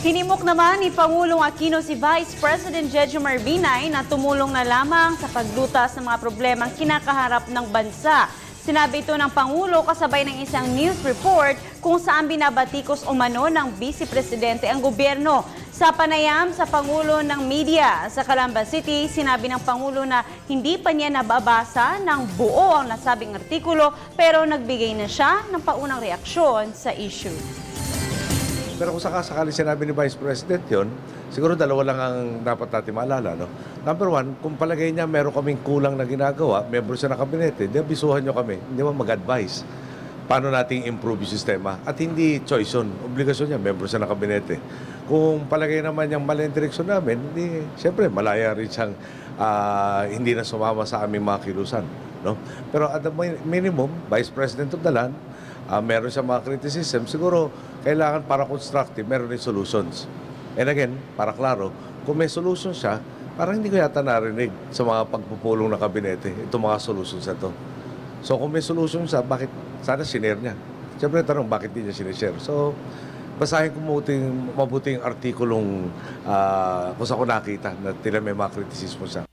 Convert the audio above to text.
Hinimok naman ni Pangulong Aquino si Vice President Jejomar Binay na tumulong na lamang sa paglutas ng mga problemang kinakaharap ng bansa. Sinabi ito ng Pangulo kasabay ng isang news report kung saan binabatikos umano ng Vice Presidente ang gobyerno. Sa panayam sa Pangulo ng media sa Calamba City, sinabi ng Pangulo na hindi pa niya nababasa ng buo ang nasabing artikulo pero nagbigay na siya ng paunang reaksyon sa issue. Pero kung sakasakali sinabi ni Vice President yun, siguro dalawa lang ang dapat natin maalala. No? Number one, kung palagay niya meron kaming kulang na ginagawa, membro siya ng kabinete, di abisuhan niyo kami, hindi mo mag-advise paano nating improve yung sistema. At hindi choice yun, obligasyon niya, membro siya ng kabinete. Kung palagay naman niyang mali ang direksyon namin, hindi, siyempre malaya rin siyang hindi na sumama sa aming mga kilusan. No? Pero at the minimum, Vice President of the land, meron siya mga criticism, siguro kailangan para constructive, meron rin solutions. And again, para klaro, kung may solution siya, parang hindi ko yata narinig sa mga pagpupulong ng kabinete itong mga solutions na ito. So kung may solution siya, bakit sana sinare niya? Siyempre tanong, bakit hindi niya sinishare? So, basahin ko mabuting artikulong kung saan ko nakita na tila may mga kritisismo siya.